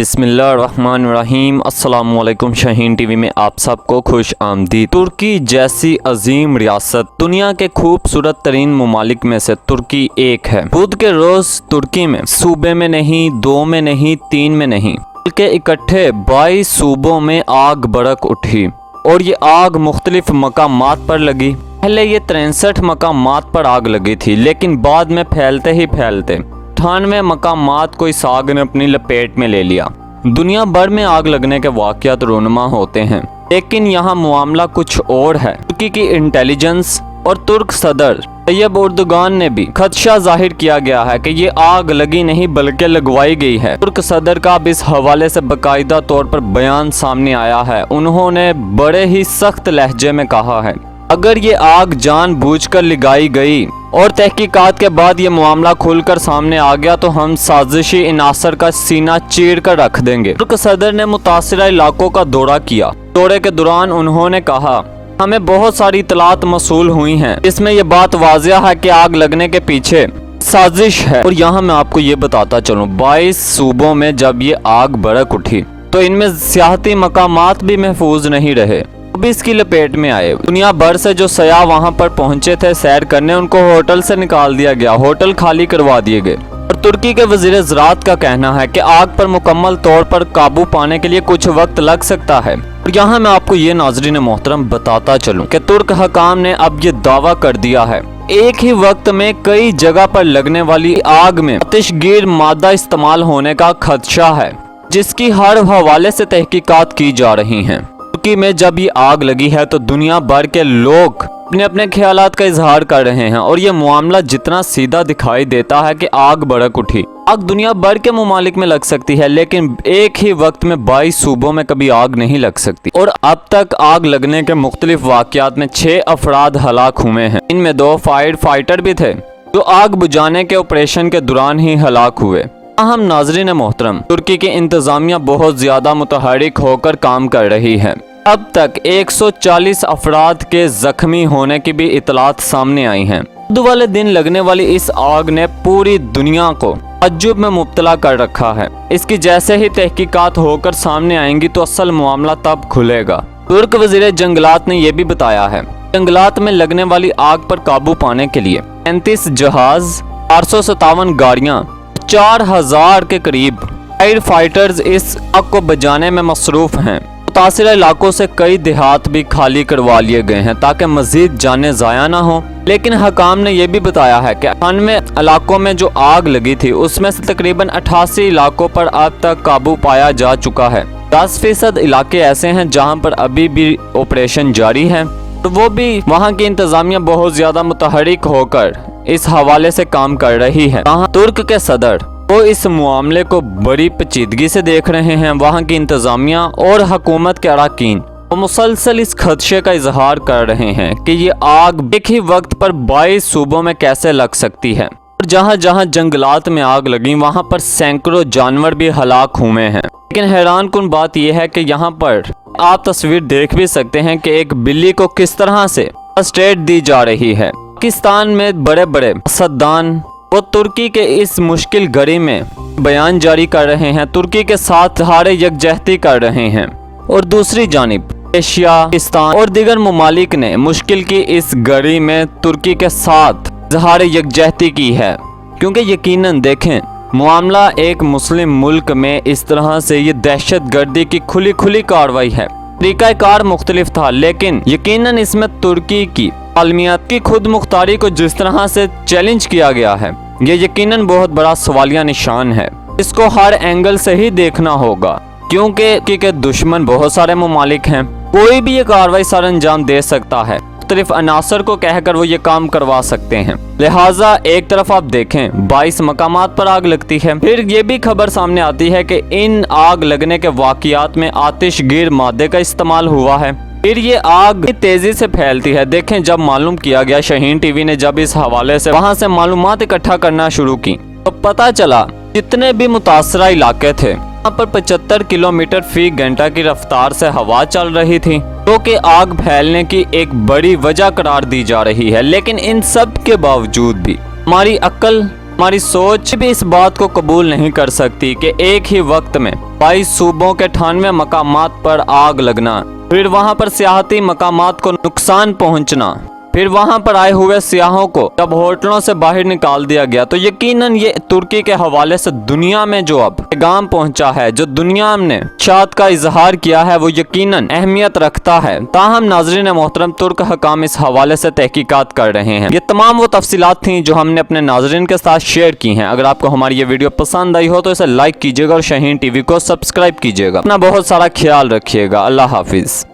बिस्मिल्लाहिर्रहमानिर्रहीम। अस्सलामुअलैकुम। शाहीन टीवी में आप सबको खुश आमदीद। तुर्की जैसी अजीम रियासत दुनिया के खूबसूरत तरीन ममालिक में से तुर्की एक है। बुध के रोज तुर्की में सूबे में नहीं, 2 में नहीं, 3 में नहीं, बल्कि इकट्ठे 22 सूबों में आग भड़क उठी और ये आग मुख्तलिफ मकामात पर लगी। पहले ये 63 मकामात पर आग लगी थी, लेकिन बाद में फैलते ही फैलते 98 मकामात को इस आग ने अपनी लपेट में ले लिया। दुनिया भर में आग लगने के वाक़यात रोनुमा होते हैं, लेकिन यहाँ मामला कुछ और है। तुर्की की इंटेलिजेंस और तुर्क सदर तैयब एर्दोगान ने भी खदशा जाहिर किया गया है कि ये आग लगी नहीं बल्कि लगवाई गई है। तुर्क सदर का अब इस हवाले से बाकायदा तौर पर बयान सामने आया है। उन्होंने बड़े ही सख्त लहजे में कहा है, अगर ये आग जानबूझकर लगाई गई और तहकीकात के बाद ये मामला खुलकर सामने आ गया तो हम साजिशी इनासर का सीना चीर कर रख देंगे। तुर्क सदर ने मुतासिरा इलाकों का दौरा किया। दौरे के दौरान उन्होंने कहा, हमें बहुत सारी इतलात मसूल हुई हैं, इसमें यह बात वाज़िह है कि आग लगने के पीछे साजिश है। और यहाँ मैं आपको ये बताता चलूँ, 22 सूबों में जब ये आग भड़क उठी तो इनमें सियाहती मकामात भी महफूज नहीं रहे, भी इसकी लपेट में आए। दुनिया भर से जो सयाह वहां पर पहुंचे थे सैर करने, उनको होटल से निकाल दिया गया, होटल खाली करवा दिए गए। और तुर्की के वजीर ज़राअत का कहना है कि आग पर मुकम्मल तौर पर काबू पाने के लिए कुछ वक्त लग सकता है। और यहाँ मैं आपको ये नाज़रीन मोहतरम बताता चलूँ कि तुर्क हकाम ने अब ये दावा कर दिया है, एक ही वक्त में कई जगह पर लगने वाली आग में आतिशगीर मादा इस्तेमाल होने का खदशा है, जिसकी हर हवाले से तहकीकात की जा रही हैं। तुर्की में जब ये आग लगी है तो दुनिया भर के लोग अपने अपने ख्यालात का इजहार कर रहे हैं और ये मामला जितना सीधा दिखाई देता है कि आग भड़क उठी। आग दुनिया भर के ममालिक में लग सकती है, लेकिन एक ही वक्त में 22 सूबों में कभी आग नहीं लग सकती। और अब तक आग लगने के मुख्तलिफ वाक़यात में 6 अफराद हलाक हुए हैं। इनमें 2 फायर फाइटर भी थे जो आग बुझाने के ऑपरेशन के दौरान ही हलाक हुए। हम नाज़रीन मोहतरम, तुर्की की इंतज़ामिया बहुत ज़्यादा मुतहरिक होकर काम कर रही है। अब तक 140 अफराद के जख्मी होने की भी इतलात सामने आई हैं। बुध वाले दिन लगने वाली इस आग ने पूरी दुनिया को तअज्जुब में मुब्तला कर रखा है। इसकी जैसे ही तहकीकात होकर सामने आएंगी तो असल मामला तब खुलेगा। तुर्क वज़ीर जंगलात ने यह भी बताया है, जंगलात में लगने वाली आग पर काबू पाने के लिए 35 जहाज, 457 गाड़ियाँ, 4000 के करीब फायर फाइटर्स इस आग को बुझाने में मसरूफ हैं। मुतासिरा इलाकों से कई देहात भी खाली करवा लिए गए हैं ताकि मजीद जानें ज़ाया ना हो। लेकिन हकाम ने यह भी बताया है कि 98 इलाकों में जो आग लगी थी उसमें से तकरीबन 88 इलाकों पर अब तक काबू पाया जा चुका है। 10% इलाके ऐसे हैं जहां पर अभी भी ऑपरेशन जारी है, तो वो भी वहां की इंतजामिया बहुत ज़्यादा मुतहरिक होकर इस हवाले से काम कर रही है। तुर्क के सदर वो इस मामले को बड़ी पेचीदगी से देख रहे हैं। वहाँ की इंतज़ामिया और हुकूमत के अरकान वो मुसलसल इस खदशे का इजहार कर रहे हैं कि ये आग एक ही वक्त पर 22 सूबों में कैसे लग सकती है। और जहाँ जहाँ जंगलात में आग लगी वहाँ पर सैकड़ों जानवर भी हलाक हुए हैं। लेकिन हैरान कुन बात यह है कि यहाँ पर आप तस्वीर देख भी सकते हैं कि एक बिल्ली को किस तरह से फर्स्ट एड दी जा रही है। पाकिस्तान में बड़े बड़े सियासतदान वो तुर्की के इस मुश्किल घड़ी में बयान जारी कर रहे हैं, तुर्की के साथ हारे यकजहती कर रहे हैं। और दूसरी जानिब एशिया, पाकिस्तान और दीगर ममालिक ने मुश्किल की इस घड़ी में तुर्की के साथ इज़हार यकजहती की है, क्योंकि यकीनन देखें मामला एक मुस्लिम मुल्क में इस तरह से ये दहशत गर्दी की खुली खुली कार्रवाई है। तरीक़ाकार मुख्तलिफ था, लेकिन यकीनन इसमें तुर्की की आलमियत की खुद मुख्तारी को जिस तरह से चैलेंज किया गया है, ये यकीनन बहुत बड़ा सवालिया निशान है। इसको हर एंगल से ही देखना होगा, क्योंकि दुश्मन बहुत सारे ममालिक हैं। कोई भी ये कार्रवाई सर अंजाम दे सकता है, मुख्तलिफ अनासर को कहकर वो ये काम करवा सकते हैं। लिहाजा एक तरफ आप देखें 22 मकामात पर आग लगती है, फिर ये भी खबर सामने आती है कि इन आग लगने के वाक़यात में आतिशगीर मादे का इस्तेमाल हुआ है। फिर ये आग तेजी से फैलती है। देखें, जब मालूम किया गया, शाहीन टीवी ने जब इस हवाले से वहां से मालूमात इकट्ठा करना शुरू की तो पता चला जितने भी मुतासरा इलाके थे वहाँ पर 75 किलोमीटर फी घंटा की रफ्तार से हवा चल रही थी, जो कि आग फैलने की एक बड़ी वजह करार दी जा रही है। लेकिन इन सब के बावजूद भी हमारी अक्ल हमारी सोच भी इस बात को कबूल नहीं कर सकती कि एक ही वक्त में 22 सूबों के 98 मकामात पर आग लगना, फिर वहां पर सियाहती मकामात को नुकसान पहुंचना, फिर वहां पर आए हुए सियाहों को जब होटलों से बाहर निकाल दिया गया, तो यकीनन ये तुर्की के हवाले से दुनिया में जो अब पैगाम पहुंचा है, जो दुनिया ने शाद का इजहार किया है, वो यकीनन अहमियत रखता है। ताहम नाज़रीन मोहतरम, तुर्क हकाम इस हवाले से तहकीकात कर रहे हैं। ये तमाम वो तफसीलात थी जो हमने अपने नाज़रीन के साथ शेयर की हैं। अगर आपको हमारी ये वीडियो पसंद आई हो तो इसे लाइक कीजिएगा और शाहीन टीवी को सब्सक्राइब कीजिएगा। अपना बहुत सारा ख्याल रखिएगा। अल्लाह हाफिज़।